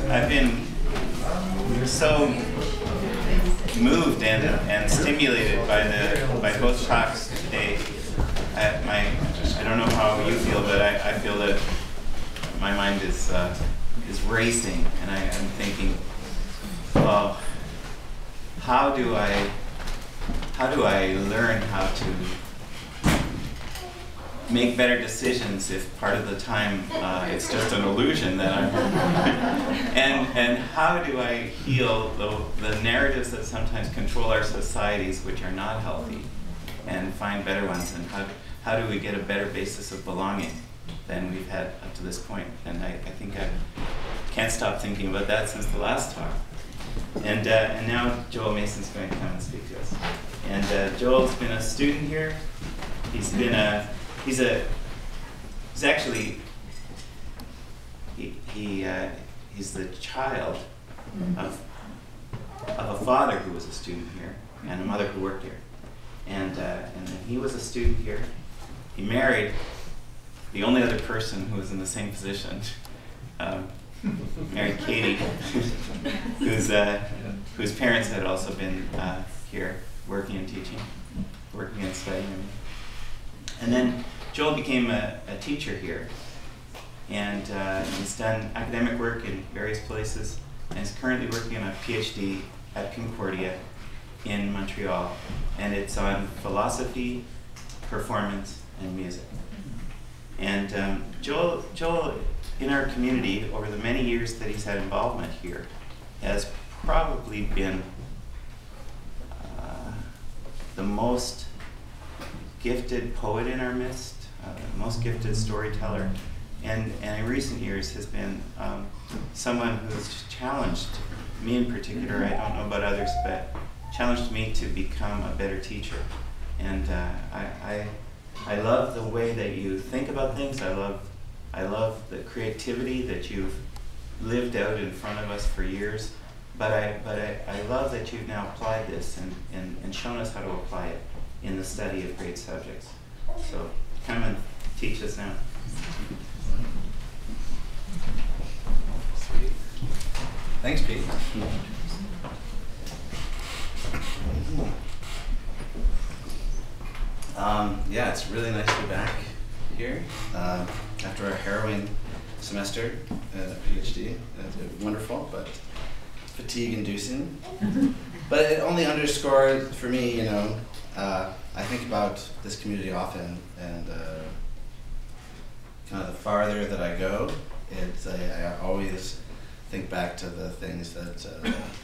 I've been so moved and stimulated by both talks today. I don't know how you feel, but I feel that my mind is racing, and I'm thinking, well, how do I learn how to make better decisions if part of the time it's just an illusion that I'm and how do I heal the narratives that sometimes control our societies, which are not healthy, and find better ones, and how do we get a better basis of belonging than we've had up to this point? And I think I can't stop thinking about that since the last talk. And now Joel Mason's going to come and speak to us. And Joel's been a student here. He's the child of a father who was a student here and a mother who worked here. And then he was a student here. He married the only other person who was in the same position. Married Katie, whose parents had also been here working and teaching, working and studying. And then Joel became a teacher here, and he's done academic work in various places, and is currently working on a PhD at Concordia in Montreal, and it's on philosophy, performance, and music. And Joel, in our community, over the many years that he's had involvement here, has probably been the most gifted poet in our midst, the most gifted storyteller, and in recent years has been someone who's challenged me in particular, I don't know about others, but challenged me to become a better teacher. And I love the way that you think about things. I love the creativity that you've lived out in front of us for years. But I love that you've now applied this and shown us how to apply it in the study of great subjects. So come and teach us now. Sweet. Thanks, Pete. Yeah, it's really nice to be back here after a harrowing semester at a PhD. Wonderful, but fatigue-inducing. But it only underscored for me, I think about this community often, and kind of the farther that I go, I always think back to the things that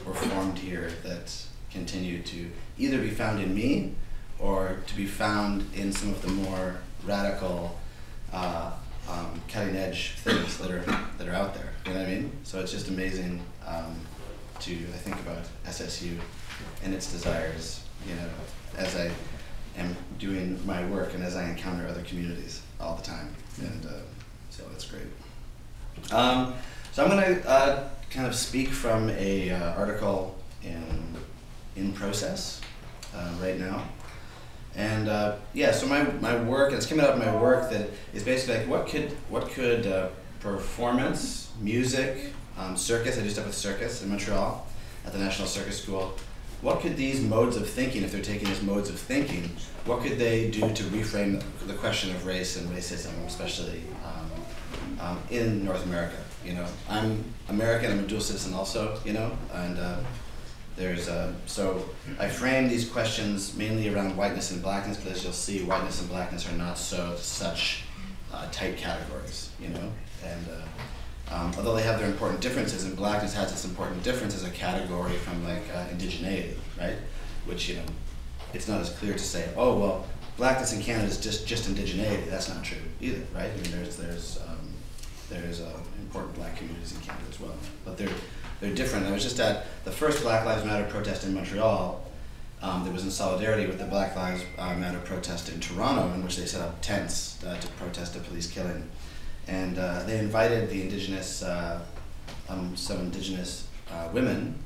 were formed here that continue to either be found in me or to be found in some of the more radical, cutting-edge things that are out there. You know what I mean? So it's just amazing to think about SSU and its desires, as I am doing my work and as I encounter other communities all the time, and so it's great. So I'm going to kind of speak from a article in Process right now. And yeah, so my work, and it's coming out of my work that is basically like what could performance, music, circus, I do stuff with circus in Montreal at the National Circus School, what could these modes of thinking, if they're taking as modes of thinking, what could they do to reframe the question of race and racism, especially in North America? I'm American, I'm a dual citizen also, and so I frame these questions mainly around whiteness and blackness, but as you'll see, whiteness and blackness are not such tight categories, and although they have their important differences, and blackness has its important difference as a category from like indigeneity, right? Which, it's not as clear to say, oh, well, blackness in Canada is just indigeneity. That's not true either, right? I mean, there's important black communities in Canada as well, but they're different. I was just at the first Black Lives Matter protest in Montreal that was in solidarity with the Black Lives Matter protest in Toronto, in which they set up tents to protest a police killing. And they invited the indigenous, some indigenous women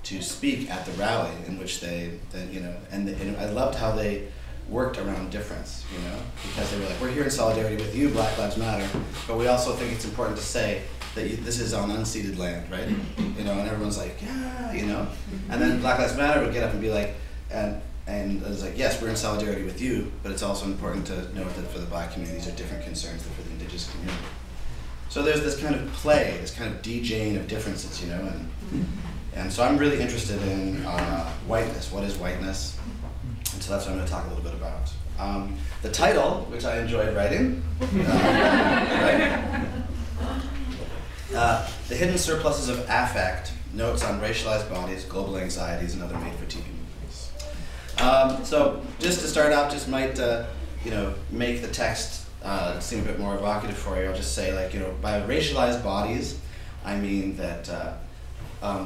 to speak at the rally, in which and I loved how they worked around difference, you know, because they were like, we're here in solidarity with you, Black Lives Matter, but we also think it's important to say that this is on unceded land, right? You know, and everyone's like, yeah, you know, and then Black Lives Matter would get up and be like, and it's like, yes, we're in solidarity with you, but it's also important to note that for the Black community, these are different concerns than for the Indigenous community. So there's this kind of play, this kind of DJing of differences, you know, and so I'm really interested in whiteness. What is whiteness? And so that's what I'm going to talk a little bit about. The title, which I enjoyed writing, right? The Hidden Surpluses of Affect, Notes on Racialized Bodies, Global Anxieties, and Other Made-for-TV Movies. So just to start off, just might you know, make the text seem a bit more evocative for you. I'll just say, like, you know, by racialized bodies, I mean that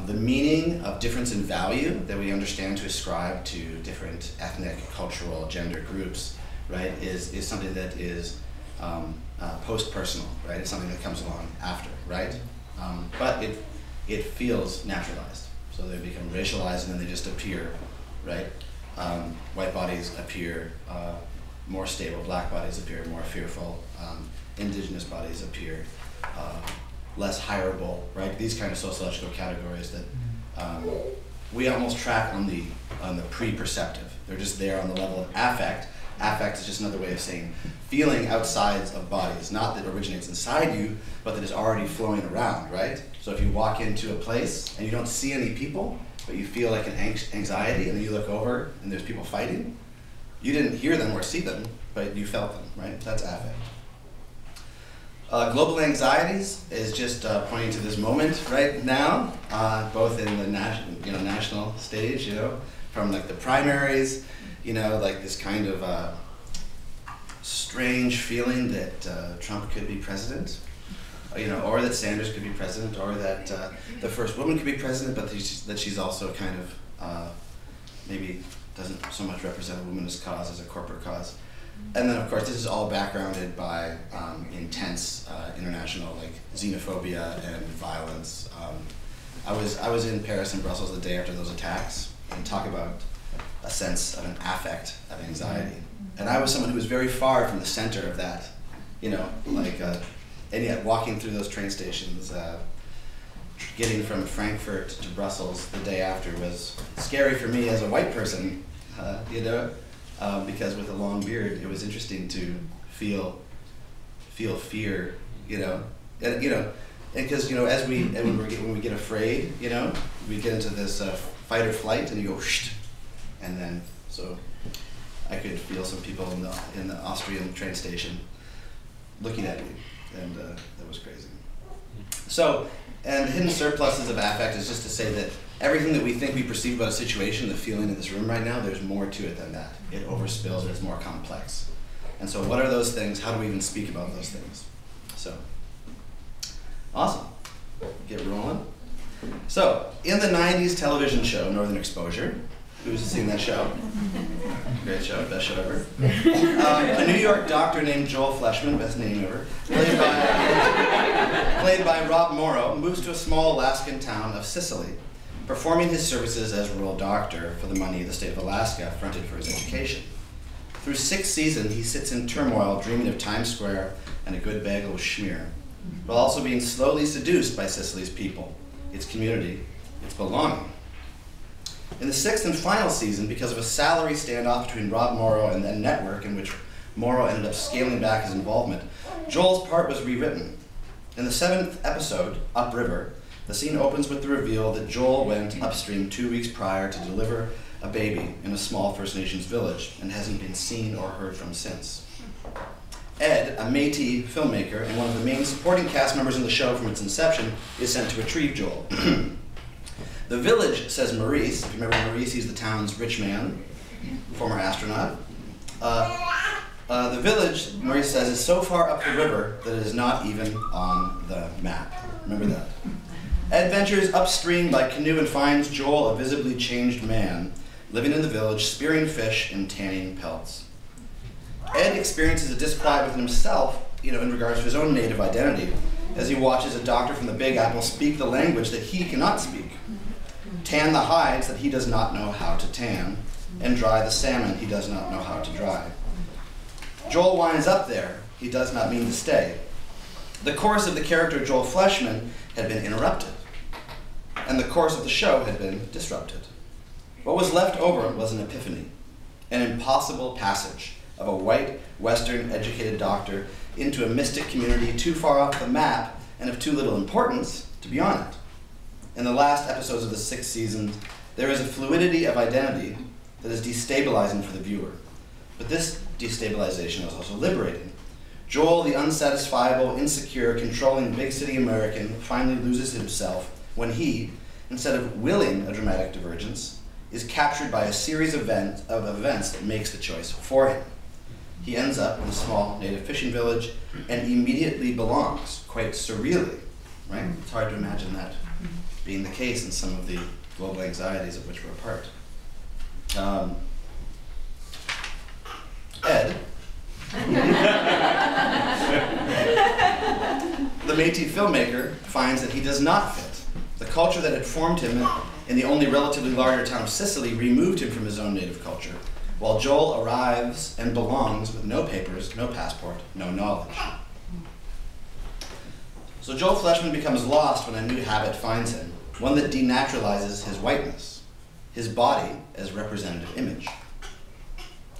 the meaning of difference in value that we understand to ascribe to different ethnic, cultural, gender groups, right, is something that is post-personal, right? It's something that comes along after, right? But it feels naturalized. So they become racialized and then they just appear, right? White bodies appear more stable, Black bodies appear more fearful, Indigenous bodies appear less hireable, right? These kind of sociological categories that we almost track on the pre-perceptive. They're just there on the level of affect. Affect is just another way of saying feeling outside of bodies, not that originates inside you, but that is already flowing around, right? So if you walk into a place and you don't see any people, but you feel like an anxiety, and then you look over and there's people fighting, you didn't hear them or see them, but you felt them, right? That's affect. Global anxieties is just pointing to this moment right now, both in the national stage, you know, from like the primaries, you know, like this kind of strange feeling that Trump could be president, you know, or that Sanders could be president, or that the first woman could be president, but that she's also kind of maybe doesn't so much represent a womanist cause as a corporate cause. And then, of course, this is all backgrounded by intense international, like, xenophobia and violence. I was in Paris and Brussels the day after those attacks, and talk about a sense of an affect of anxiety. And I was someone who was very far from the center of that, you know, like, and yet walking through those train stations, getting from Frankfurt to Brussels the day after was scary for me as a white person, you know, because with a long beard, it was interesting to feel fear, you know, and because, you know, when we get afraid, you know, we get into this fight or flight, and you go, shh, and then so I could feel some people in the Austrian train station looking at me, and that was crazy. So, and the hidden surpluses of affect is just to say that everything that we think we perceive about a situation, the feeling in this room right now, there's more to it than that. It overspills, it's more complex. And so what are those things? How do we even speak about those things? So, awesome. Get rolling. So, in the 90s television show, Northern Exposure, who's seen that show? Great show, best show ever. A New York doctor named Joel Fleshman, best name ever, played by Rob Morrow, moves to a small Alaskan town of Sicily, performing his services as rural doctor for the money the state of Alaska fronted for his education. Through 6 seasons, he sits in turmoil, dreaming of Times Square and a good bagel of schmear, while also being slowly seduced by Sicily's people, its community, its belonging. In the 6th and final season, because of a salary standoff between Rob Morrow and the network, in which Morrow ended up scaling back his involvement, Joel's part was rewritten. In the 7th episode, Upriver, the scene opens with the reveal that Joel went upstream 2 weeks prior to deliver a baby in a small First Nations village and hasn't been seen or heard from since. Ed, a Métis filmmaker and one of the main supporting cast members in the show from its inception, is sent to retrieve Joel. The village, says Maurice, if you remember Maurice, he's the town's rich man, former astronaut. The village, Maurice says, is so far up the river that it is not even on the map. Remember that. Ed ventures upstream by canoe and finds Joel, a visibly changed man, living in the village, spearing fish and tanning pelts. Ed experiences a disquiet within himself, you know, in regards to his own native identity, as he watches a doctor from the Big Apple speak the language that he cannot speak, tan the hides that he does not know how to tan, and dry the salmon he does not know how to dry. Joel winds up there. He does not mean to stay. The course of the character Joel Fleshman had been interrupted, and the course of the show had been disrupted. What was left over was an epiphany, an impossible passage of a white, Western-educated doctor into a mystic community too far off the map and of too little importance to be on it. In the last episodes of the 6th season, there is a fluidity of identity that is destabilizing for the viewer. But this destabilization is also liberating. Joel, the unsatisfiable, insecure, controlling big city American, finally loses himself when he, instead of willing a dramatic divergence, is captured by a series of events that makes the choice for him. He ends up in a small native fishing village and immediately belongs, quite surreally, right? It's hard to imagine that being the case in some of the global anxieties of which we're a part. Ed, the Métis filmmaker, finds that he does not fit. The culture that had formed him in the only relatively larger town of Sicily removed him from his own native culture, while Joel arrives and belongs with no papers, no passport, no knowledge. So Joel Fleshman becomes lost when a new habit finds him, one that denaturalizes his whiteness, his body as representative image.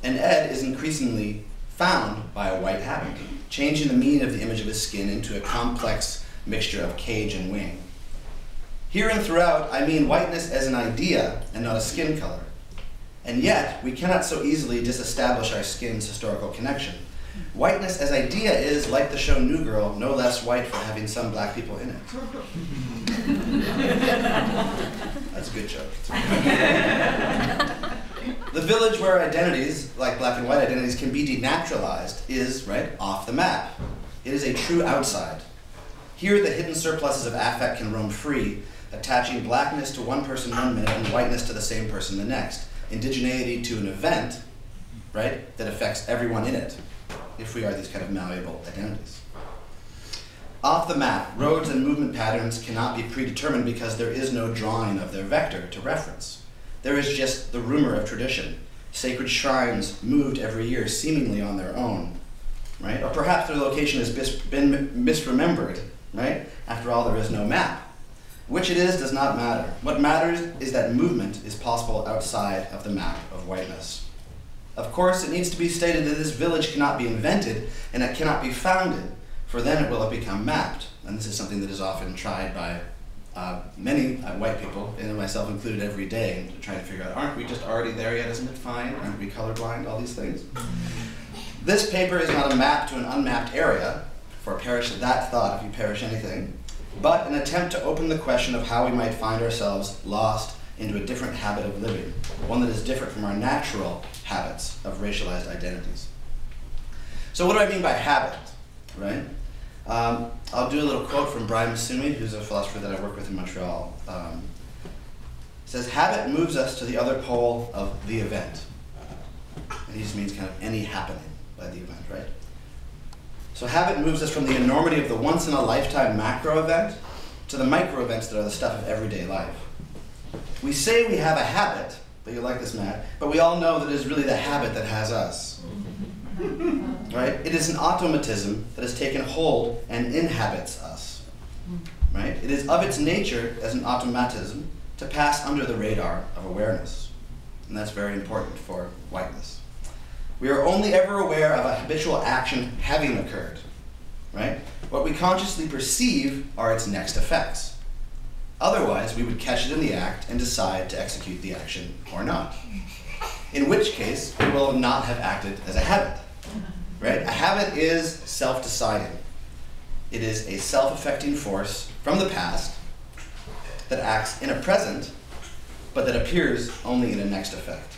And Ed is increasingly found by a white habit, changing the meaning of the image of his skin into a complex mixture of cage and wing. Here and throughout, I mean whiteness as an idea and not a skin color. And yet, we cannot so easily disestablish our skin's historical connection. Whiteness as idea is, like the show New Girl, no less white for having some black people in it. That's a good joke. The village where identities, like black and white identities, can be denaturalized is, right, off the map. It is a true outside. Here, the hidden surpluses of affect can roam free, attaching blackness to one person one minute and whiteness to the same person the next. Indigeneity to an event, right, that affects everyone in it, if we are these kind of malleable identities. Off the map, roads and movement patterns cannot be predetermined because there is no drawing of their vector to reference. There is just the rumor of tradition. Sacred shrines moved every year, seemingly on their own, right? Or perhaps their location has been misremembered, right? After all, there is no map. Which it is does not matter. What matters is that movement is possible outside of the map of whiteness. Of course, it needs to be stated that this village cannot be invented and it cannot be founded, for then it will have become mapped. And this is something that is often tried by many white people, and myself included, every day, trying to figure out, aren't we just already there yet? Isn't it fine? Aren't we colorblind? All these things. This paper is not a map to an unmapped area, for perish that thought if you perish anything, but an attempt to open the question of how we might find ourselves lost into a different habit of living, one that is different from our natural habits of racialized identities. So what do I mean by habit, right? I'll do a little quote from Brian Masumi, who's a philosopher that I work with in Montreal. It says, habit moves us to the other pole of the event. And he just means kind of any happening by the event, right? So habit moves us from the enormity of the once-in-a-lifetime macro event to the micro events that are the stuff of everyday life. We say we have a habit, but you like this, Matt, but we all know that it is really the habit that has us. Right? It is an automatism that has taken hold and inhabits us. Right? It is of its nature as an automatism to pass under the radar of awareness. And that's very important for whiteness. We are only ever aware of a habitual action having occurred, right? What we consciously perceive are its next effects. Otherwise, we would catch it in the act and decide to execute the action or not. In which case, we will not have acted as a habit, right? A habit is self-deciding. It is a self-affecting force from the past that acts in a present, but that appears only in a next effect.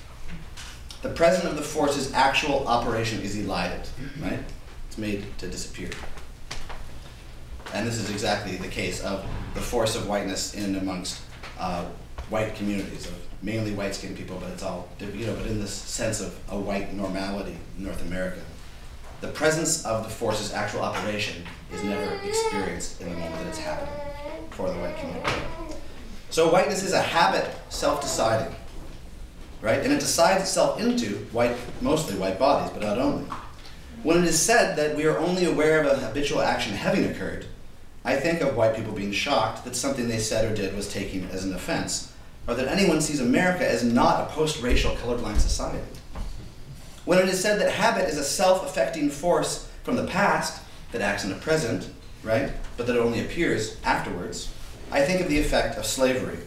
The present of the force's actual operation is elided, right? It's made to disappear. And this is exactly the case of the force of whiteness in and amongst white communities, of mainly white-skinned people, but it's all, you know, but in this sense of a white normality in North America. The presence of the force's actual operation is never experienced in the moment that it's happening for the white community. So whiteness is a habit, self-deciding. right? And it decides itself into mostly white bodies, but not only. When it is said that we are only aware of a habitual action having occurred, I think of white people being shocked that something they said or did was taken as an offense, or that anyone sees America as not a post-racial colorblind society. When it is said that habit is a self-affecting force from the past that acts in the present, right, but that only appears afterwards, I think of the effect of slavery,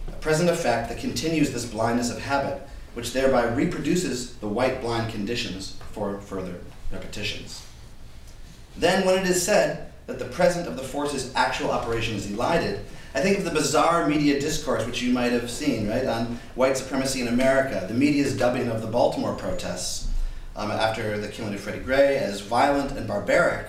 a present effect that continues this blindness of habit, which thereby reproduces the white blind conditions for further repetitions. Then when it is said that the present of the force's actual operation is elided, I think of the bizarre media discourse which you might have seen, right, on white supremacy in America, the media's dubbing of the Baltimore protests after the killing of Freddie Gray as violent and barbaric,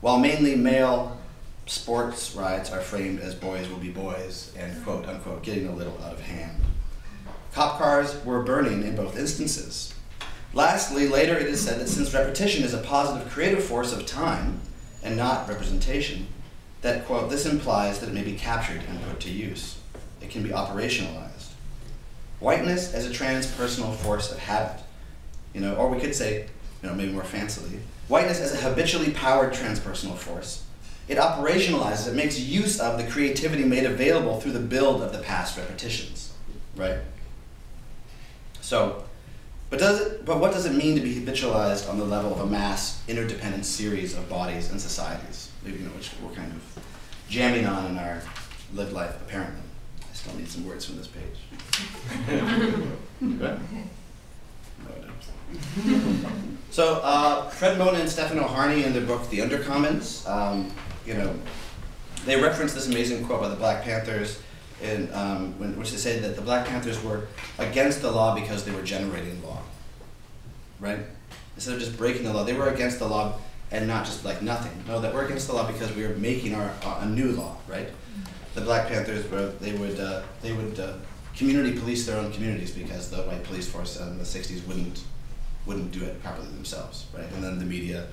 while mainly male sports riots are framed as boys will be boys and quote unquote getting a little out of hand. Cop cars were burning in both instances. Lastly, later it is said that since repetition is a positive creative force of time and not representation, that, quote, this implies that it may be captured and put to use. It can be operationalized. Whiteness as a transpersonal force of habit, or we could say, maybe more fancily, whiteness as a habitually powered transpersonal force. It operationalizes, it makes use of the creativity made available through the build of the past repetitions, right? So, but what does it mean to be habitualized on the level of a mass, interdependent series of bodies and societies, which we're kind of jamming on in our lived life, apparently? I still need some words from this page. Good? No, I don't. So, Fred Mona and Stefano Harney in their book, The Undercommons, they reference this amazing quote by the Black Panthers, in which they say that the Black Panthers were against the law because they were generating law, right? Instead of just breaking the law, they were against the law and not just like nothing. No, that we're against the law because we were making a new law, right? The Black Panthers they would community police their own communities because the white police force in the 60s wouldn't do it properly themselves, right? And then the media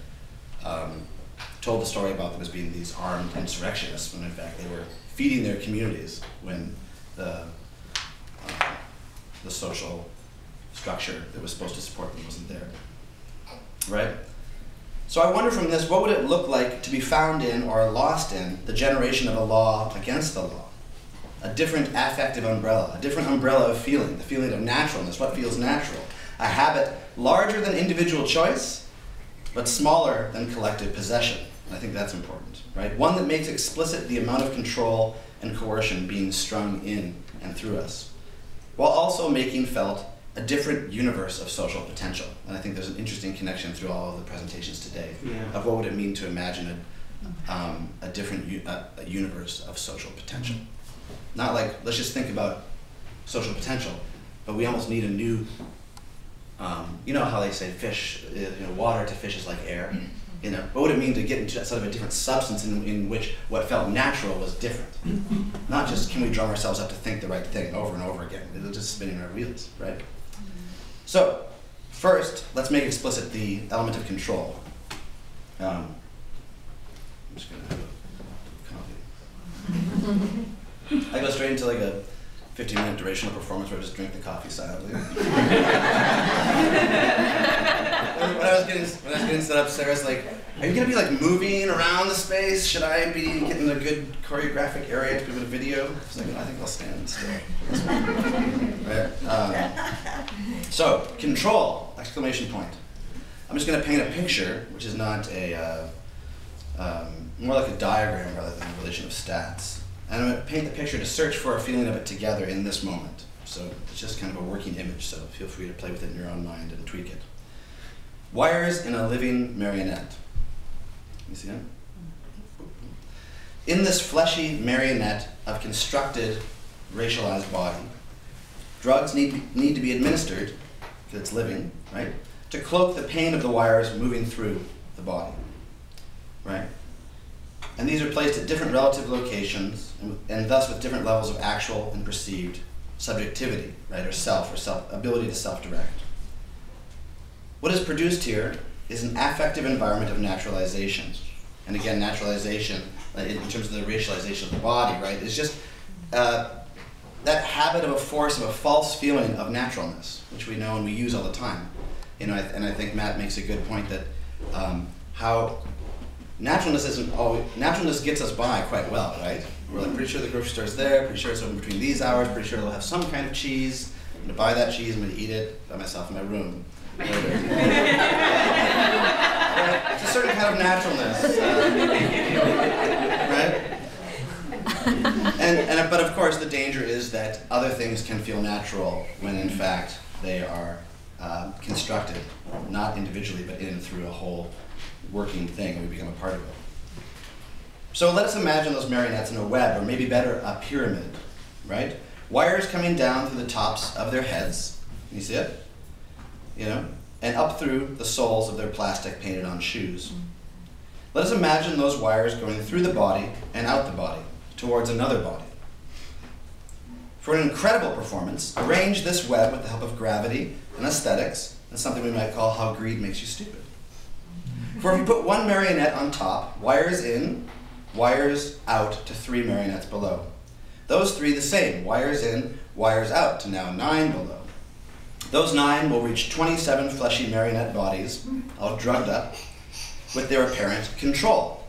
told the story about them as being these armed insurrectionists, when in fact they were feeding their communities when the social structure that was supposed to support them wasn't there, right? So I wonder from this, what would it look like to be found in or lost in the generation of a law against the law? A different affective umbrella, a different umbrella of feeling, the feeling of naturalness, what feels natural. A habit larger than individual choice, but smaller than collective possession. And I think that's important, right? One that makes explicit the amount of control and coercion being strung in and through us, while also making felt a different universe of social potential. And I think there's an interesting connection through all of the presentations today of what would it mean to imagine a different universe of social potential. Not like, let's just think about social potential, but we almost need a new, you know how they say fish, water to fish is like air. What would it mean to get into sort of a different substance in which what felt natural was different? Not just can we drum ourselves up to think the right thing over and over again. It'll just spinning our wheels, right? So, first, let's make explicit the element of control. I'm just gonna have a coffee. I go straight into like a 15-minute durational performance where I just drink the coffee silently. When I was getting set up, Sarah's like, "Are you gonna be like moving around the space? Should I be getting a good choreographic area to be able to video?" I was like, "I think I'll stand still." Right? So, control! Exclamation point. I'm just gonna paint a picture, which is not a more like a diagram rather than a relation of stats. And I'm going to paint the picture to search for a feeling of it together in this moment. So it's just kind of a working image, so feel free to play with it in your own mind and tweak it. Wires in a living marionette. You see that? In this fleshy marionette of constructed, racialized body, drugs need to be administered, because it's living, right, to cloak the pain of the wires moving through the body, right? And these are placed at different relative locations, and thus with different levels of actual and perceived subjectivity, right, or ability to self-direct. What is produced here is an affective environment of naturalization. And again, naturalization, in terms of the racialization of the body, right, is just that habit of a force, of a false feeling of naturalness, which we know and we use all the time. You know, and I think Matt makes a good point that how naturalness isn't always, naturalness gets us by quite well, right? We're like pretty sure the grocery store's there, pretty sure it's open between these hours, pretty sure they'll have some kind of cheese. I'm gonna buy that cheese, I'm gonna eat it by myself in my room. It's a certain kind of naturalness, right? But of course, the danger is that other things can feel natural when in fact they are constructed, not individually, but in through a whole working thing, and we become a part of it. So let us imagine those marionettes in a web, or maybe better, a pyramid, right? Wires coming down through the tops of their heads. Can you see it? You know? And up through the soles of their plastic painted on shoes. Let us imagine those wires going through the body and out the body, towards another body. For an incredible performance, arrange this web with the help of gravity and aesthetics, and something we might call how greed makes you stupid. For if you put one marionette on top, wires in, wires out to 3 marionettes below. Those 3 the same, wires in, wires out to now 9 below. Those 9 will reach 27 fleshy marionette bodies, all drugged up, with their apparent control.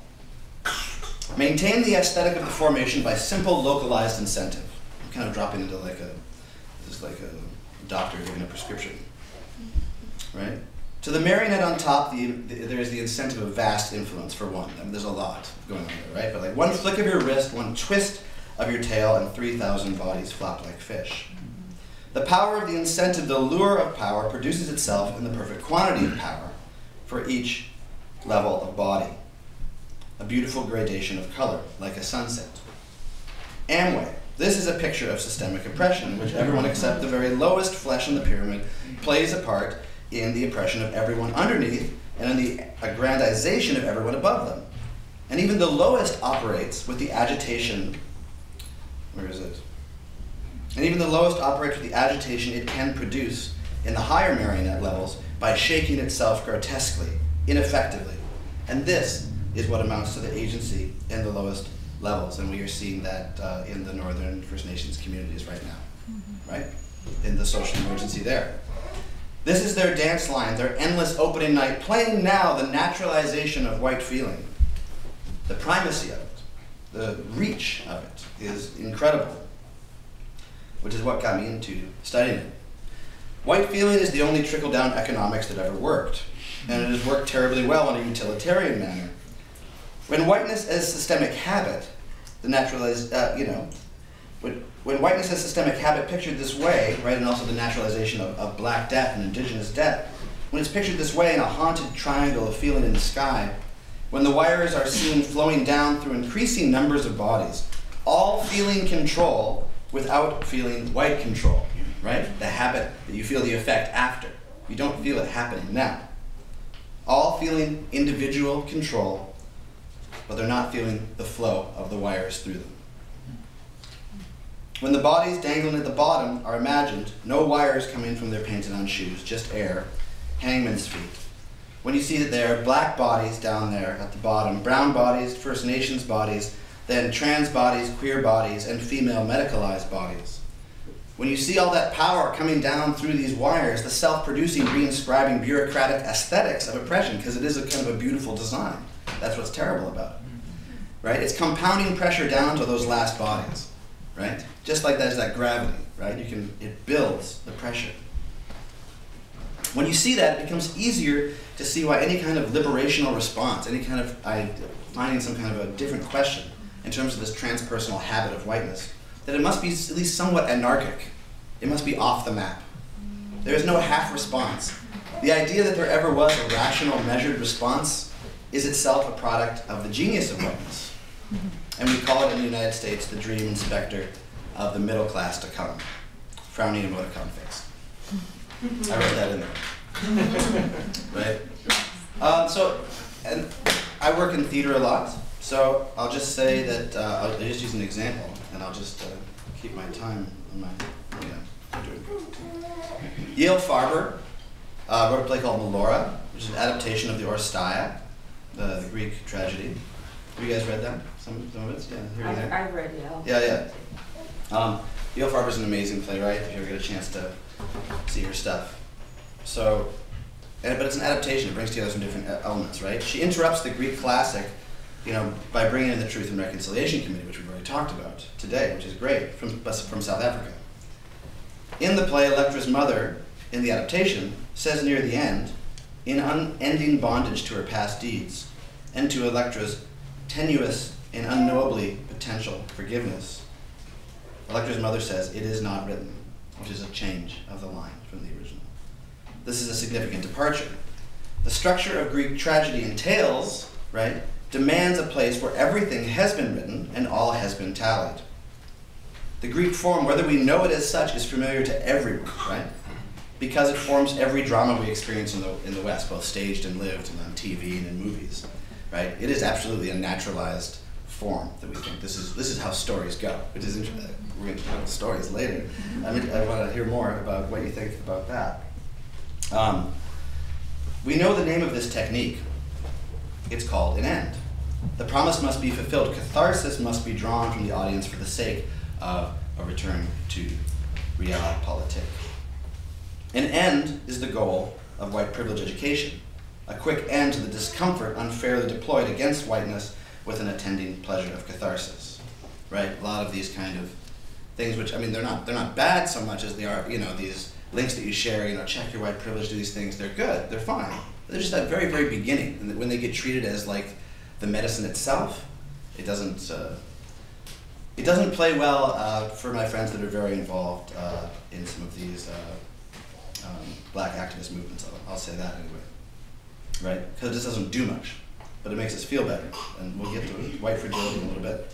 Maintain the aesthetic of the formation by simple localized incentive. I'm kind of dropping into like a doctor giving a prescription, right? To the marionette on top, there's the incentive of vast influence for one. I mean, there's a lot going on there, right? But like one flick of your wrist, one twist of your tail, and 3,000 bodies flop like fish. The power of the incentive, the lure of power, produces itself in the perfect quantity of power for each level of body. A beautiful gradation of color, like a sunset. Amway. This is a picture of systemic oppression, in which everyone except the very lowest flesh in the pyramid plays a part in the oppression of everyone underneath and in the aggrandization of everyone above them. And even the lowest operates with the agitation, where is it? And even the lowest operates with the agitation it can produce in the higher marionette levels by shaking itself grotesquely, ineffectively. And this is what amounts to the agency in the lowest levels, and we are seeing that in the Northern First Nations communities right now, right? In the social emergency there. This is their dance line, their endless opening night, playing now the naturalization of white feeling. The primacy of it, the reach of it is incredible, which is what got me into studying it. White feeling is the only trickle-down economics that ever worked, and it has worked terribly well in a utilitarian manner. When whiteness as systemic habit, the naturalized, when whiteness as systemic habit pictured this way, right, and also the naturalization of black death and indigenous death, when it's pictured this way in a haunted triangle of feeling in the sky, when the wires are seen flowing down through increasing numbers of bodies, all feeling control without feeling white control, right? The habit that you feel the effect after. You don't feel it happening now. All feeling individual control, but they're not feeling the flow of the wires through them. When the bodies dangling at the bottom are imagined, no wires coming from their painted-on shoes, just air, hangman's feet. When you see that there are black bodies down there at the bottom, brown bodies, First Nations bodies, then trans bodies, queer bodies, and female medicalized bodies. When you see all that power coming down through these wires, the self-producing, re-inscribing bureaucratic aesthetics of oppression, because it is a kind of a beautiful design. That's what's terrible about it, right? It's compounding pressure down to those last bodies, right? Just like there's that gravity, right? It builds the pressure. When you see that, it becomes easier to see why any kind of liberational response, any kind of finding some kind of a different question in terms of this transpersonal habit of whiteness, that it must be at least somewhat anarchic. It must be off the map. There is no half response. The idea that there ever was a rational, measured response is itself a product of the genius of whiteness. And we call it in the United States the dream and specter of the middle class to come. Frowny emoticon face. I wrote that in there. Right? And I work in theater a lot, so I'll just say that, I'll just use an example, and I'll just keep my time on my, Yale Farber wrote a play called Melora, which is an adaptation of the Oresteia, the Greek tragedy. Have you guys read that? Some of it? Yeah, here and there. I've read, yeah. Yeah. Yale Farber's an amazing playwright, if you ever get a chance to see her stuff. So, but it's an adaptation, it brings together some different elements, right? She interrupts the Greek classic, by bringing in the Truth and Reconciliation Committee, which we've already talked about today, which is great, from South Africa. In the play, Electra's mother, in the adaptation, says near the end, in unending bondage to her past deeds, and to Electra's tenuous and unknowably potential forgiveness, Electra's mother says, "It is not written," which is a change of the line from the original. This is a significant departure. The structure of Greek tragedy and tales, right, demands a place where everything has been written and all has been tallied. The Greek form, whether we know it as such, is familiar to everyone, right? Because it forms every drama we experience in the West, both staged and lived and on TV and in movies, right? It is absolutely a naturalized form that we think this is how stories go, which is interesting. We're going to talk about stories later. I want to hear more about what you think about that. We know the name of this technique. It's called an end. The promise must be fulfilled. Catharsis must be drawn from the audience for the sake of a return to realpolitik. An end is the goal of white privilege education, a quick end to the discomfort unfairly deployed against whiteness with an attending pleasure of catharsis, right? A lot of these kind of things, which, I mean, they're not bad so much as they are, these links that you share, check your white privilege, do these things, they're good, they're fine. They're just at very, very beginning, and when they get treated as like the medicine itself, it doesn't play well for my friends that are very involved in some of these black activist movements. I'll say that anyway, right? Because it just doesn't do much, but it makes us feel better, and we'll get to white fragility in a little bit.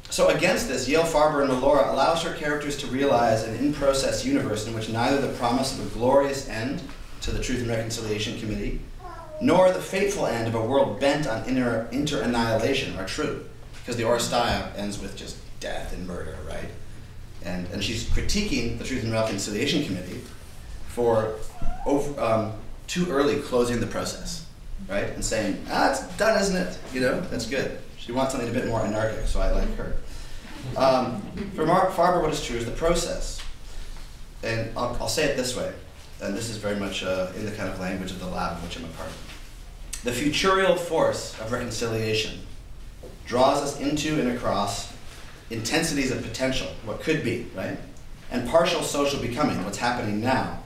So against this, Yale Farber and Melora allows her characters to realize an in-process universe in which neither the promise of a glorious end to the Truth and Reconciliation Committee, nor the fateful end of a world bent on inter-annihilation are true, because the Oresteia ends with just death and murder, right? And she's critiquing the Truth and Reconciliation Committee for too early closing the process, right? And saying, it's done, isn't it? That's good. She wants something a bit more anarchic, so I like her. For Farber, what is true is the process. And I'll say it this way, and this is very much in the kind of language of the lab of which I'm a part. The futurial force of reconciliation draws us into and across intensities of potential, what could be, right? And partial social becoming, what's happening now,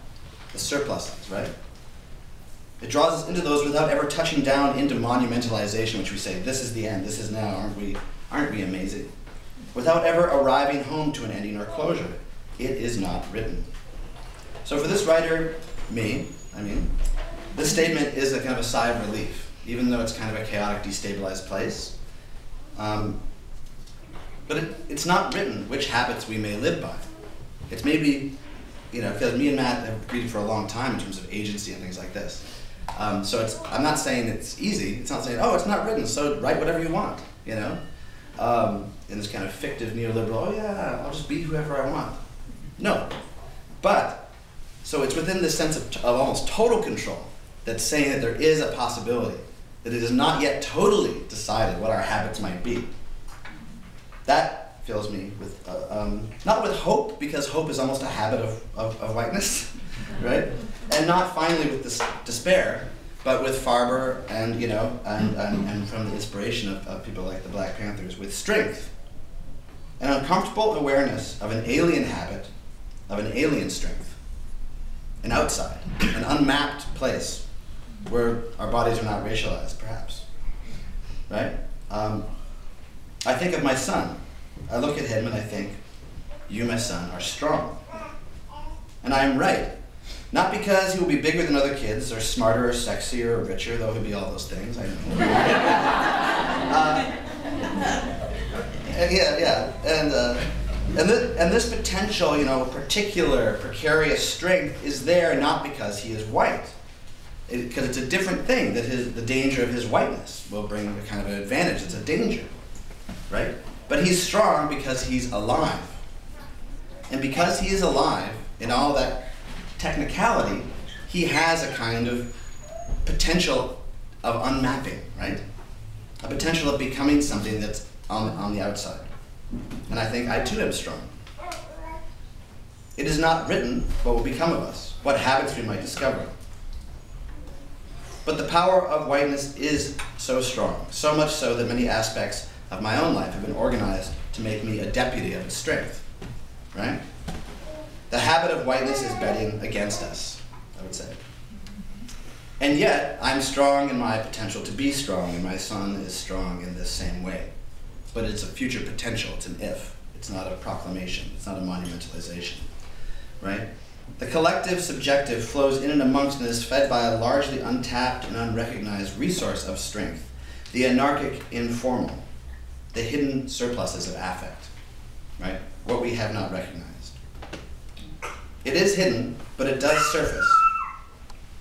the surpluses, right? It draws us into those without ever touching down into monumentalization, which we say, this is the end, this is now, aren't we amazing? Without ever arriving home to an ending or closure. It is not written. So for this writer, this statement is a kind of a sigh of relief, even though it's kind of a chaotic, destabilized place. But it's not written which habits we may live by. It's maybe, because me and Matt have agreed for a long time in terms of agency and things like this. So I'm not saying it's easy. It's not saying, it's not written, so write whatever you want, in this kind of fictive neoliberal, I'll just be whoever I want. No. But, so it's within this sense of almost total control that's saying that there is a possibility, that it is not yet totally decided what our habits might be. That fills me with, not with hope, because hope is almost a habit of whiteness, right? And not finally with this despair, but with Farber and, and from the inspiration of people like the Black Panthers, with strength. An uncomfortable awareness of an alien habit, of an alien strength. An outside, an unmapped place where our bodies are not racialized, perhaps, right? I think of my son. I look at him and I think, you, my son, are strong. And I am right. Not because he will be bigger than other kids, or smarter, or sexier, or richer, though he'll be all those things, I know. And this potential, particular precarious strength is there not because he is white. Because it's a different thing, that the danger of his whiteness will bring a kind of an advantage. It's a danger, right? But he's strong because he's alive. And because he is alive, in all that technicality, he has a kind of potential of unmapping, right? A potential of becoming something that's on the outside. And I think I too am strong. It is not written what will become of us, what habits we might discover. But the power of whiteness is so strong, so much so that many aspects of my own life have been organized to make me a deputy of its strength, right? The habit of whiteness is betting against us, I would say. And yet, I'm strong in my potential to be strong, and my son is strong in this same way. But it's a future potential, it's an if. It's not a proclamation, it's not a monumentalization, right? The collective subjective flows in and amongst and is fed by a largely untapped and unrecognized resource of strength, the anarchic informal, the hidden surpluses of affect, right? What we have not recognized. It is hidden, but it does surface.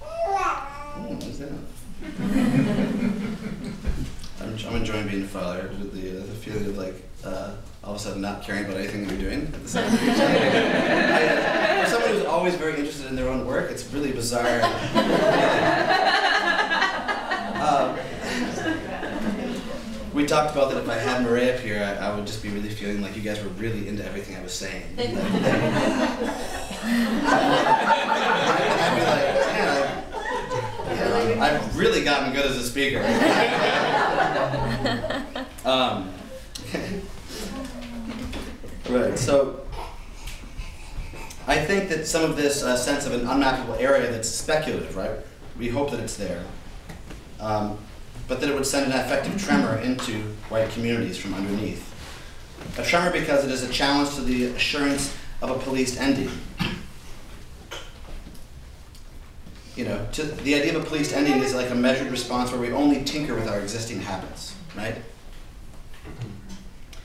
What is that? I'm enjoying being a father with the feeling of like all of a sudden not caring about anything that you're doing at the same time. For someone who's always very interested in their own work, it's really bizarre. We talked about that if I had Maria up here, I would just be really feeling like you guys were really into everything I was saying. I'd be like, man, I've really gotten good as a speaker. Right, so I think that some of this sense of an unmappable area that's speculative, right? We hope that it's there. But that it would send an affective tremor into white communities from underneath. A tremor because it is a challenge to the assurance of a policed ending. You know, the idea of a policed ending is like a measured response where we only tinker with our existing habits, right?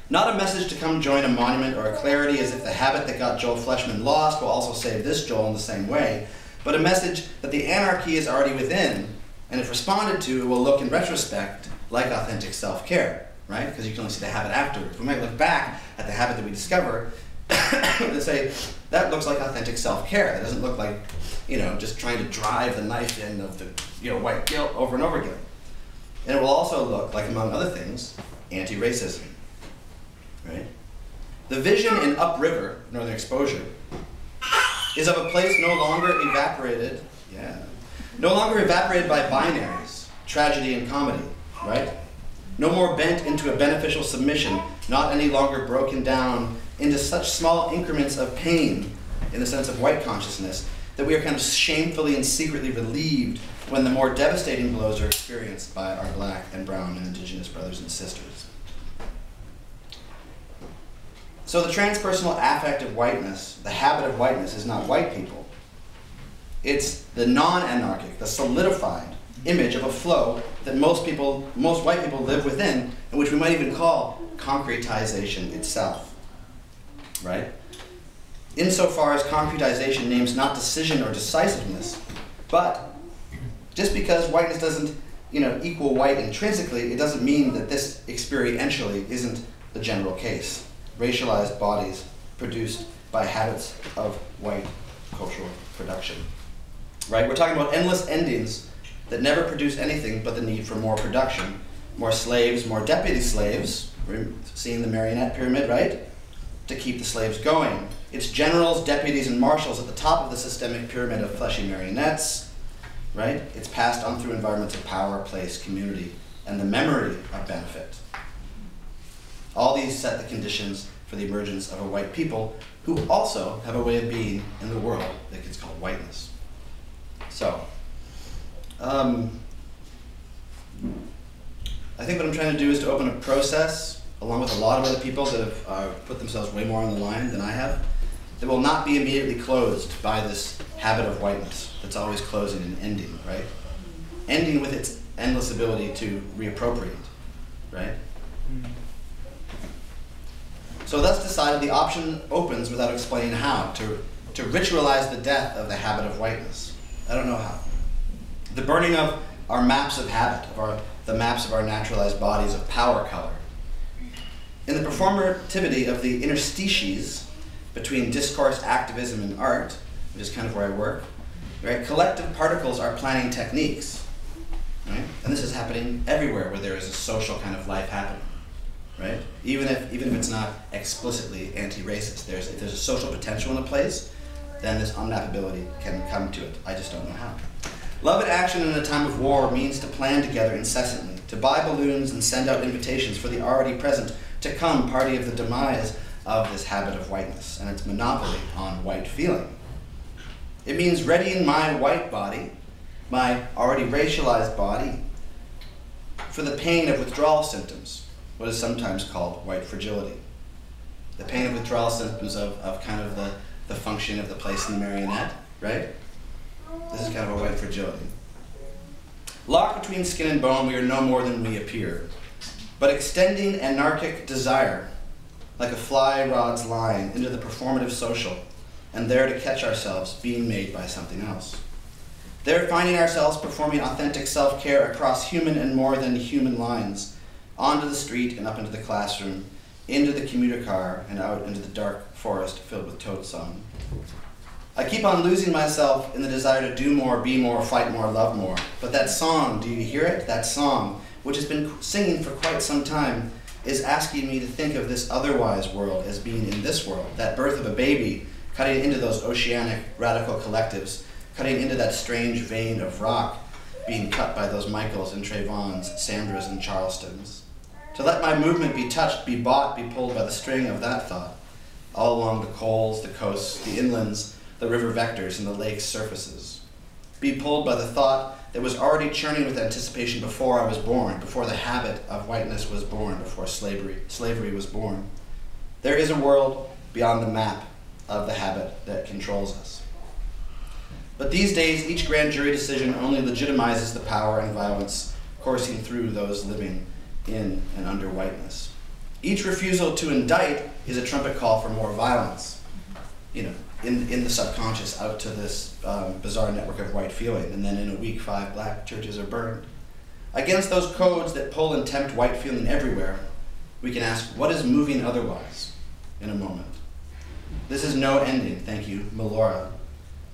Not a message to come join a monument or a clarity as if the habit that got Joel Fleshman lost will also save this Joel in the same way, but a message that the anarchy is already within, and if responded to, it will look in retrospect like authentic self-care, right? Because you can only see the habit afterwards. We might look back at the habit that we discover and say, that looks like authentic self-care. That doesn't look like, you know, just trying to drive the knife in of the, you know, white guilt over and over again. And it will also look like, among other things, anti-racism, right? The vision in Upriver, Northern Exposure, is of a place no longer evaporated by binaries, tragedy and comedy, right? No more bent into a beneficial submission, not any longer broken down into such small increments of pain, in the sense of white consciousness, that we are kind of shamefully and secretly relieved when the more devastating blows are experienced by our black and brown and indigenous brothers and sisters. So the transpersonal affect of whiteness, the habit of whiteness, is not white people. It's the non-anarchic, the solidified image of a flow that most white people live within, and which we might even call concretization itself, right? Insofar as concretization names not decision or decisiveness, but just because whiteness doesn't, you know, equal white intrinsically, it doesn't mean that this experientially isn't the general case. Racialized bodies produced by habits of white cultural production. Right? We're talking about endless endings that never produce anything but the need for more production, more slaves, more deputy slaves. We're seeing the marionette pyramid, right? To keep the slaves going. It's generals, deputies, and marshals at the top of the systemic pyramid of fleshy marionettes, right? It's passed on through environments of power, place, community, and the memory of benefit. All these set the conditions for the emergence of a white people who also have a way of being in the world that gets called whiteness. So, I think what I'm trying to do is to open a process, along with a lot of other people that have put themselves way more on the line than I have, that will not be immediately closed by this habit of whiteness that's always closing and ending, right? Ending with its endless ability to reappropriate, right? So thus decided, the option opens without explaining how, to ritualize the death of the habit of whiteness. I don't know how. The burning of our maps of habit, the maps of our naturalized bodies of power color. In the performativity of the interstices between discourse, activism, and art, which is kind of where I work, right? Collective particles are planning techniques, right? And this is happening everywhere where there is a social kind of life happening, right? Even if it's not explicitly anti-racist, if there's a social potential in a place, then this unmappability can come to it. I just don't know how. Love and action in a time of war means to plan together incessantly, to buy balloons and send out invitations for the already present to come party of the demise of this habit of whiteness and its monopoly on white feeling. It means readying my white body, my already racialized body, for the pain of withdrawal symptoms, what is sometimes called white fragility. The pain of withdrawal symptoms of kind of the function of the place in the marionette, right? This is kind of a white fragility. Locked between skin and bone, we are no more than we appear. But extending anarchic desire, like a fly rod's line, into the performative social, and there to catch ourselves being made by something else. There finding ourselves performing authentic self-care across human and more than human lines, onto the street and up into the classroom, into the commuter car and out into the dark forest filled with toad song. I keep on losing myself in the desire to do more, be more, fight more, love more. But that song, do you hear it? That song, which has been singing for quite some time, is asking me to think of this otherwise world as being in this world, that birth of a baby, cutting into those oceanic radical collectives, cutting into that strange vein of rock, being cut by those Michaels and Trayvons, Sandras and Charlestons. To let my movement be touched, be bought, be pulled by the string of that thought, all along the coals, the coasts, the inlands, the river vectors, and the lake's surfaces. Be pulled by the thought that was already churning with anticipation before I was born, before the habit of whiteness was born, before slavery was born. There is a world beyond the map of the habit that controls us. But these days, each grand jury decision only legitimizes the power and violence coursing through those living in and under whiteness. Each refusal to indict is a trumpet call for more violence, in the subconscious out to this bizarre network of white feeling, and then in a week 5 black churches are burned. Against those codes that pull and tempt white feeling everywhere, we can ask, what is moving otherwise in a moment? This is no ending, thank you, Melora.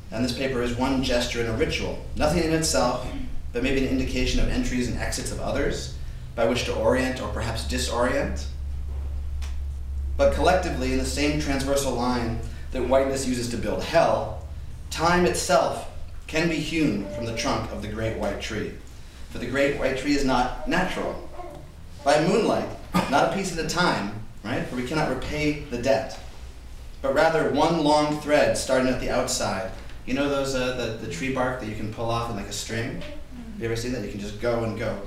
And this paper is one gesture and a ritual, nothing in itself, but maybe an indication of entries and exits of others, by which to orient or perhaps disorient. But collectively, in the same transversal line that whiteness uses to build hell, time itself can be hewn from the trunk of the great white tree. For the great white tree is not natural. By moonlight, not a piece at a time, right? For we cannot repay the debt, but rather one long thread starting at the outside. You know those the tree bark that you can pull off in like a string? Have you ever seen that? You can just go and go.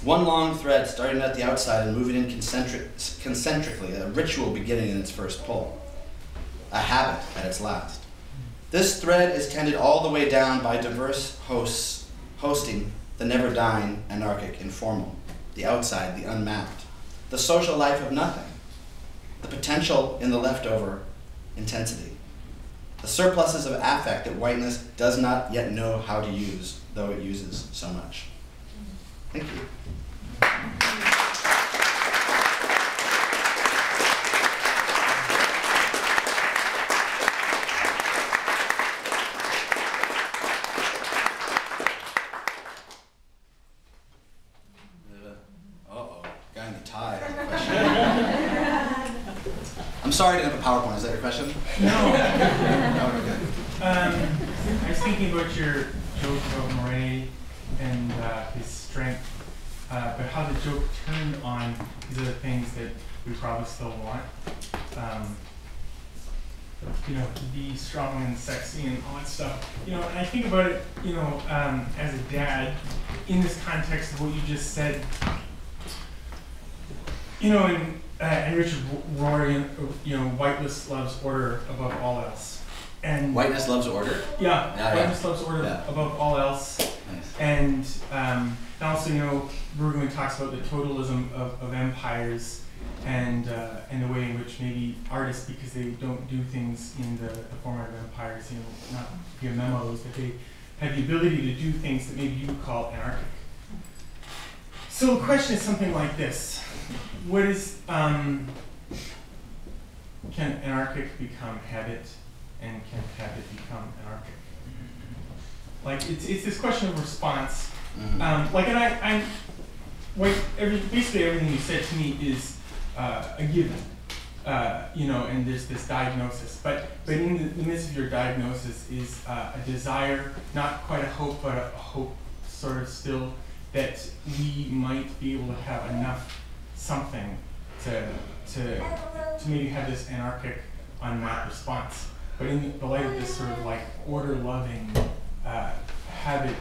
One long thread starting at the outside and moving in concentrically, a ritual beginning in its first pull, a habit at its last. This thread is tended all the way down by diverse hosts hosting the never-dying anarchic informal, the outside, the unmapped, the social life of nothing, the potential in the leftover intensity, the surpluses of affect that whiteness does not yet know how to use, though it uses so much. Thank you. Uh-oh, guy in the tie. I'm sorry I didn't have a PowerPoint. Is that your question? No. No, okay. I was thinking about your joke about Moray and his strength, but how the joke turned on these other things that we probably still want. To be strong and sexy and all that stuff. And I think about it, as a dad, in this context of what you just said. And Richard Rohr, whiteness loves order above all else. And Whiteness loves order? Yeah, whiteness loves order above all else. Nice. And also, Bergman talks about the totalism of empires and the way in which maybe artists, because they don't do things in the format of empires, not via memos, that they have the ability to do things that maybe you would call anarchic. So the question is something like this. What is, can anarchic become habit, and can habit become anarchic? Like, it's this question of response. Mm-hmm. And basically everything you said to me is a given. You know, and there's this diagnosis, but in the midst of your diagnosis is a desire, not quite a hope, but a hope sort of still that we might be able to have enough something to maybe have this anarchic unmet response. But in the light of this sort of like order-loving habit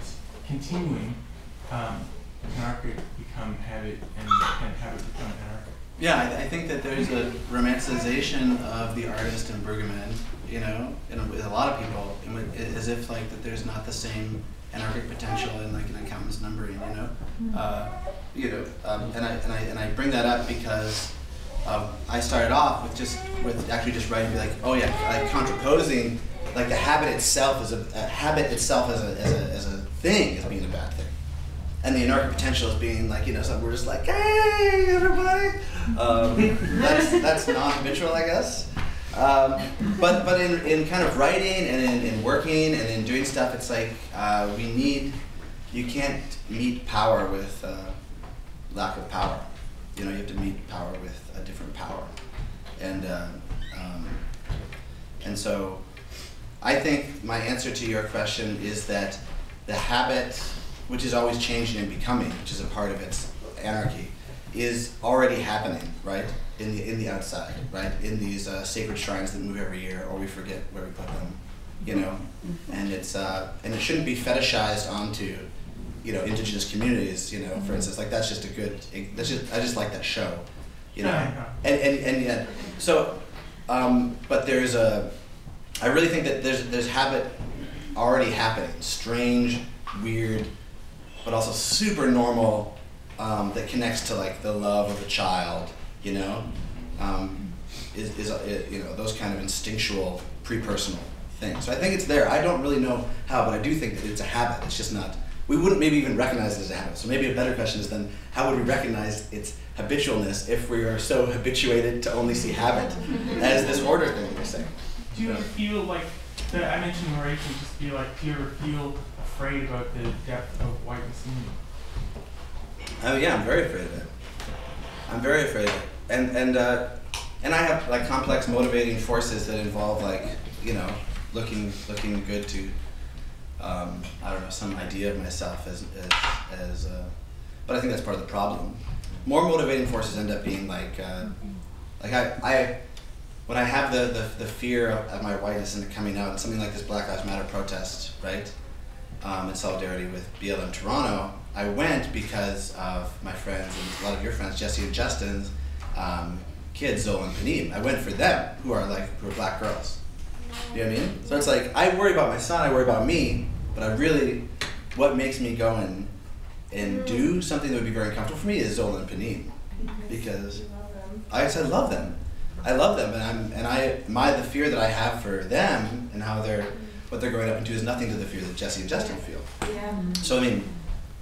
continuing, anarchic become habit and habit become anarchic. Yeah, I think that there's a romanticization of the artist and Bergman, you know, with a lot of people, as if like that there's not the same anarchic potential in like an accountant's numbering, you know, and I bring that up because I started off with actually just writing, be like, oh yeah, like contraposing, like the habit itself as a thing as being a bad thing. And the anarchic potential as being like, you know, so we're just like, hey, everybody. That's non-habitual, I guess. But in kind of writing and in working and in doing stuff, it's like you can't meet power with lack of power. You know, you have to meet power with a different power. And so I think my answer to your question is that the habit, which is always changing and becoming, which is a part of its anarchy, is already happening, right? In the outside, right? In these sacred shrines that move every year, or we forget where we put them, you know. And it's and it shouldn't be fetishized onto, you know, indigenous communities, you know. For instance, like that's just a good. I just like that show, you know. And yeah. So, but there's I really think that there's habit already happening, strange, weird, but also super normal, that connects to like the love of a child, you know, you know, those kind of instinctual, pre-personal things. So I think it's there. I don't really know how, but I do think that it's a habit. It's just not, we wouldn't maybe even recognize it as a habit. So maybe a better question is then, how would we recognize its habitualness if we are so habituated to only see habit as this order thing you're saying? Do you ever feel like, I mentioned narration, just be like, do you ever feel afraid about the depth of whiteness in you? Oh yeah, I'm very afraid of it. I'm very afraid of it. And I have like complex motivating forces that involve like, you know, looking good to, I don't know, some idea of myself as but I think that's part of the problem. More motivating forces end up being like I when I have the fear of my whiteness and it coming out, and something like this Black Lives Matter protest, right, in solidarity with BLM Toronto, I went because of my friends and a lot of your friends, Jesse and Justin's kids, Zola and Panim. I went for them, who are black girls. You know what I mean? So it's like, I worry about my son, I worry about me, but I really, what makes me go and do something that would be very uncomfortable for me is Zola and Panim. Because I love them. I love them, and the fear that I have for them and how what they're growing up into is nothing to the fear that Jesse and Justin feel. Yeah. So I mean,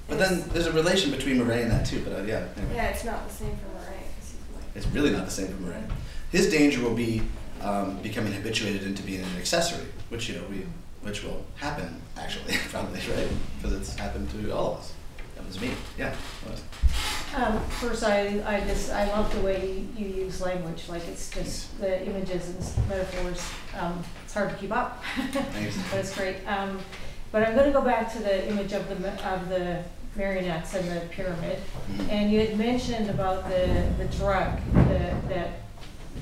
but then there's a relation between Murray and that too. But yeah. Anyway. Yeah, it's not the same for Murray. It's really not the same for Murray. His danger will be becoming habituated into being an accessory, which which will happen actually, probably, right? Because it's happened to all of us. That was me. Yeah. First, I love the way you use language. Like it's just the images and metaphors. It's hard to keep up, Thanks. but it's great. But I'm going to go back to the image of the marionettes and the pyramid. Mm-hmm. And you had mentioned about the drug that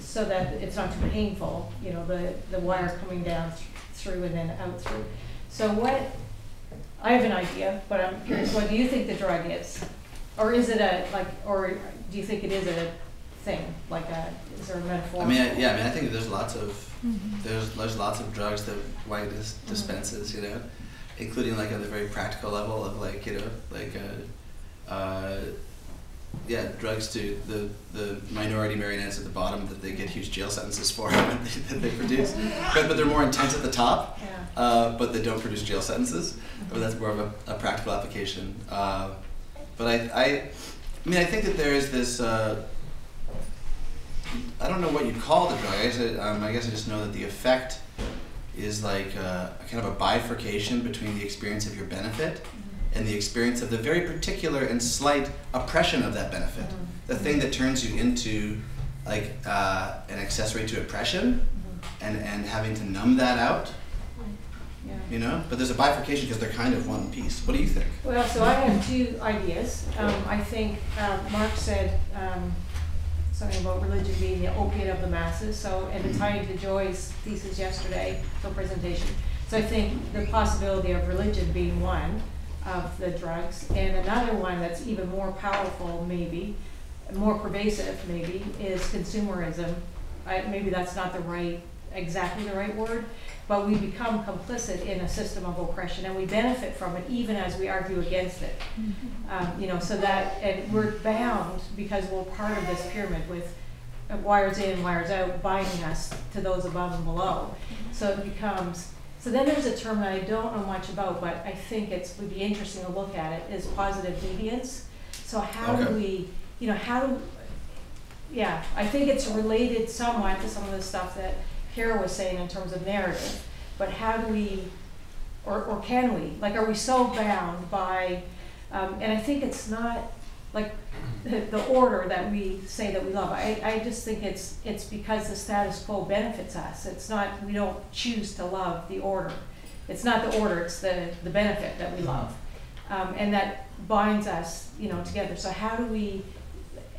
so that it's not too painful. You know, the wire coming down through and then out through. So I have an idea, but I'm curious. What do you think the drug is? Or is it or do you think it is a thing? Is there a metaphor? I mean, I think there's lots of there's lots of drugs that whiteness dispenses, you know, including like at a very practical level of like, you know, like drugs to the minority marionettes at the bottom that they get huge jail sentences for that they produce, but they're more intense at the top, but they don't produce jail sentences. But that's more of a practical application. But I mean, I think that there is this, I don't know what you call the drug. I guess I just know that the effect is like a kind of a bifurcation between the experience of your benefit and the experience of the very particular and slight oppression of that benefit. The thing that turns you into like an accessory to oppression, and having to numb that out. Yeah. You know, but there's a bifurcation because they're kind of one piece. What do you think? Well, so I have two ideas. I think Mark said something about religion being the opiate of the masses. So, and to tie into Joy's thesis yesterday for presentation. So I think the possibility of religion being one of the drugs, and another one that's even more powerful, maybe, more pervasive, maybe, is consumerism. Maybe that's not exactly the right word, but we become complicit in a system of oppression, and we benefit from it even as we argue against it. You know, so that, and we're bound because we're part of this pyramid with wires in, wires out, binding us to those above and below. So it becomes, so then there's a term that I don't know much about, but I think would be interesting to look at it, is positive deviance. So how do we, you know, yeah, I think it's related somewhat to some of the stuff that Kara was saying in terms of narrative, but how do we, or can we, like, are we so bound by, and I think it's not like the order that we say that we love. I just think it's because the status quo benefits us. It's not, we don't choose to love the order. It's not the order, it's the benefit that we love. And that binds us, you know, together. So how do we,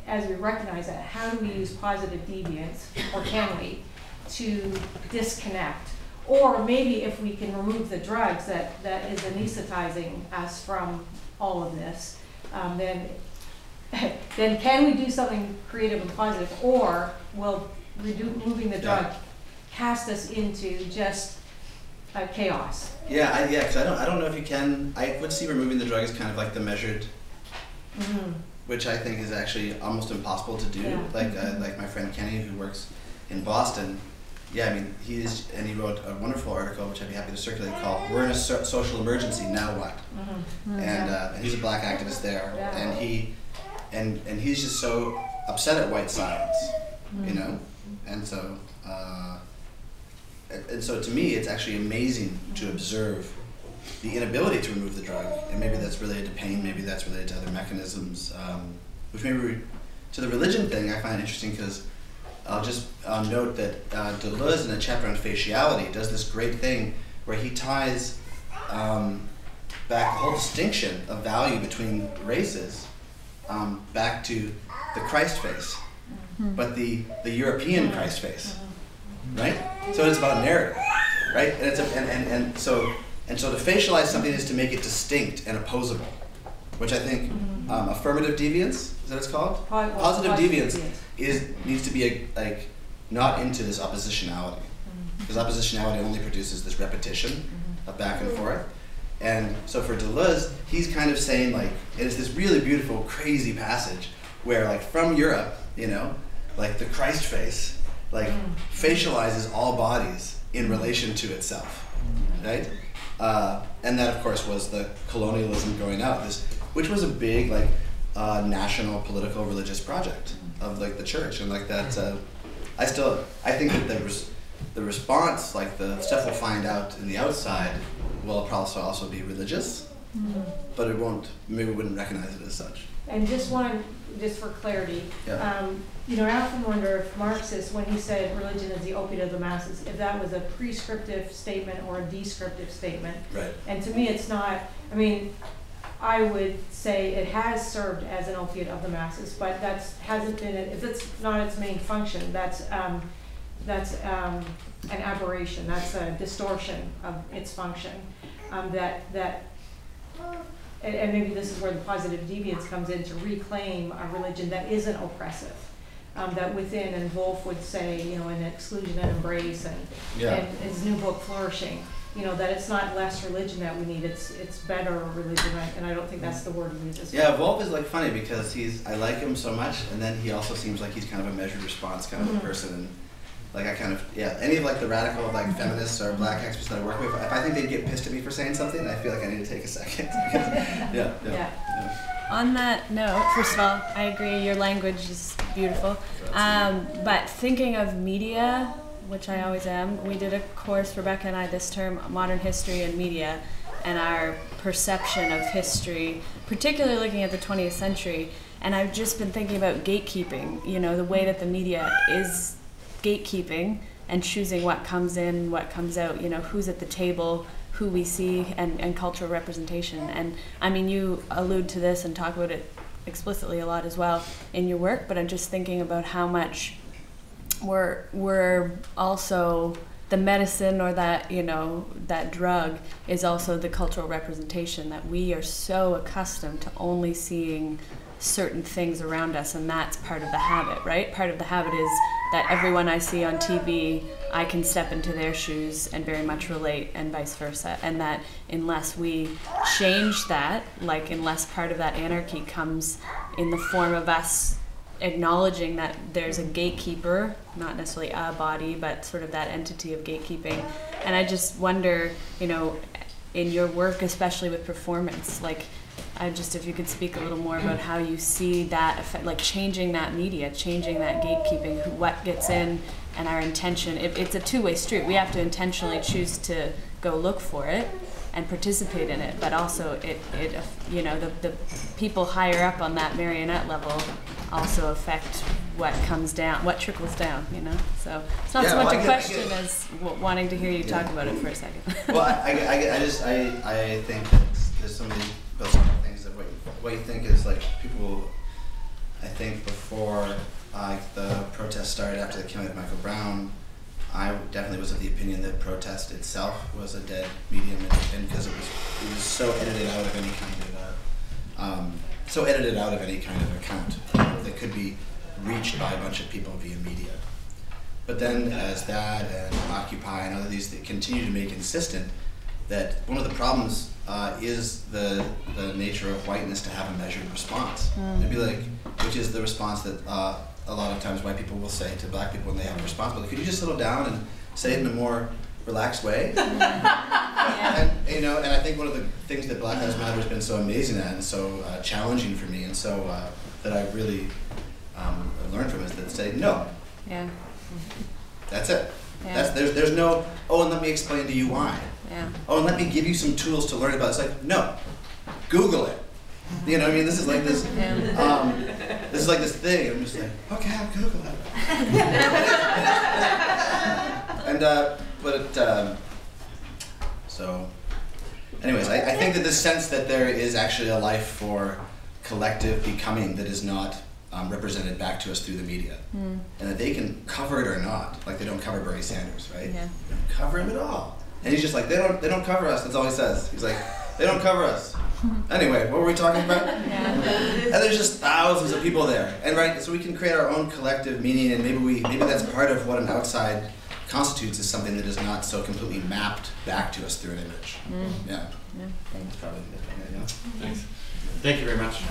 as we recognize that, how do we use positive deviance, or can we, to disconnect? Or maybe if we can remove the drugs that is anesthetizing us from all of this, then can we do something creative and positive, or will removing the drug cast us into just chaos? Yeah, because I don't know if you can. I would see removing the drug as kind of like the measured, which I think is actually almost impossible to do. Yeah. Like my friend Kenny, who works in Boston. Yeah, I mean, he wrote a wonderful article, which I'd be happy to circulate, called "We're in a social emergency, now what?" And he's a black activist there, and he's just so upset at white silence, you know, and so to me, it's actually amazing to observe the inability to remove the drug, and maybe that's related to pain, maybe that's related to other mechanisms, which maybe to the religion thing I find interesting, because I'll just note that Deleuze, in a chapter on faciality, does this great thing where he ties back the whole distinction of value between races back to the Christ face, but the European Christ face, right? So it's about narrative, right? And it's and so to facialize something is to make it distinct and opposable, which I think affirmative deviance, is that what it's called? Positive deviance needs to be not into this oppositionality, because oppositionality only produces this repetition of back and forth. And so for Deleuze, he's kind of saying, like, it's this really beautiful, crazy passage where, like, from Europe, you know, like the Christ face, like facializes all bodies in relation to itself, right? And that, of course, was the colonialism going out, which was a big, like, national, political, religious project of, like, the church, and like that. I think that the response, like the stuff we'll find out in the outside, will probably also be religious, but it won't. Maybe we wouldn't recognize it as such. And just for clarity, you know, I often wonder if Marxist, when he said religion is the opiate of the masses, if that was a prescriptive statement or a descriptive statement. Right. And to me, it's not. I mean, I would say it has served as an opiate of the masses, but hasn't been. If it's not its main function, that's an aberration. That's a distortion of its function. And maybe this is where the positive deviance comes in, to reclaim a religion that isn't oppressive, that within, and Wolf would say, you know, in Exclusion and Embrace, and his new book, Flourishing, you know, that it's not less religion that we need, it's better religion, and I don't think that's the word he uses. Yeah, Wolf is, like, funny because I like him so much, and then he also seems like he's kind of a measured response kind of a person, and like, I kind of, any of, like, the radical, like, feminists or black activists that I work with, if I think they'd get pissed at me for saying something, I feel like I need to take a second. On that note, first of all, I agree, your language is beautiful. But thinking of media, which I always am, we did a course, Rebecca and I, this term, Modern History and Media, and our perception of history, particularly looking at the 20th century. And I've just been thinking about gatekeeping, you know, the way that the media is gatekeeping and choosing what comes in, what comes out, you know, who's at the table, who we see, and cultural representation. And I mean, you allude to this and talk about it explicitly a lot as well in your work, but I'm just thinking about how much we're also, the medicine or that, you know, that drug is also the cultural representation, that we are so accustomed to only seeing certain things around us, and that's part of the habit, right? Part of the habit is that everyone I see on TV, I can step into their shoes and very much relate, and vice versa. And that unless we change that, like unless part of that anarchy comes in the form of us acknowledging that there's a gatekeeper, not necessarily a body, but sort of that entity of gatekeeping. And I just wonder, you know, in your work, especially with performance, like, if you could speak a little more about how you see that effect, like changing that media, changing that gatekeeping, what gets in, and our intention. It's a two-way street. We have to intentionally choose to go look for it and participate in it, but also you know, the people higher up on that marionette level also affect what comes down, what trickles down, you know? So it's not so much a question as wanting to hear you talk about it for a second. Well, I think that there's so many things that what you think is like people. I think before the protest started after the killing of Michael Brown, I definitely was of the opinion that protest itself was a dead medium, and because it was so edited out of any kind of account that could be reached by a bunch of people via media. But then as that and Occupy and other these that continue to make insistent that one of the problems is the nature of whiteness to have a measured response. It'd be like, which is the response that a lot of times white people will say to black people when they have a response, but could you just settle down and say it in a more relaxed way? And, you know, and I think one of the things that Black Lives Matter has been so amazing at and so challenging for me, and so that I really learned from is that say no. Yeah. That's it. Yeah. There's no, oh, and let me explain to you why. Yeah. Oh, and let me give you some tools to learn about it. It's like, no, Google it. You know what I mean? This is like this, this is like this thing. I'm just like, okay, I'll Google it. And, so, anyways, I think that the sense that there is actually a life for collective becoming that is not represented back to us through the media. And that they can cover it or not. Like they don't cover Bernie Sanders, right? Yeah. They don't cover him at all. And he's just like, they don't cover us. That's all he says. He's like, they don't cover us. Anyway, what were we talking about? Yeah. And there's just thousands of people there. And right, so we can create our own collective meaning, and maybe that's part of what an outside constitutes, is something that is not so completely mapped back to us through an image. Yeah. Thanks. Probably. Yeah. Thanks. Thank you very much.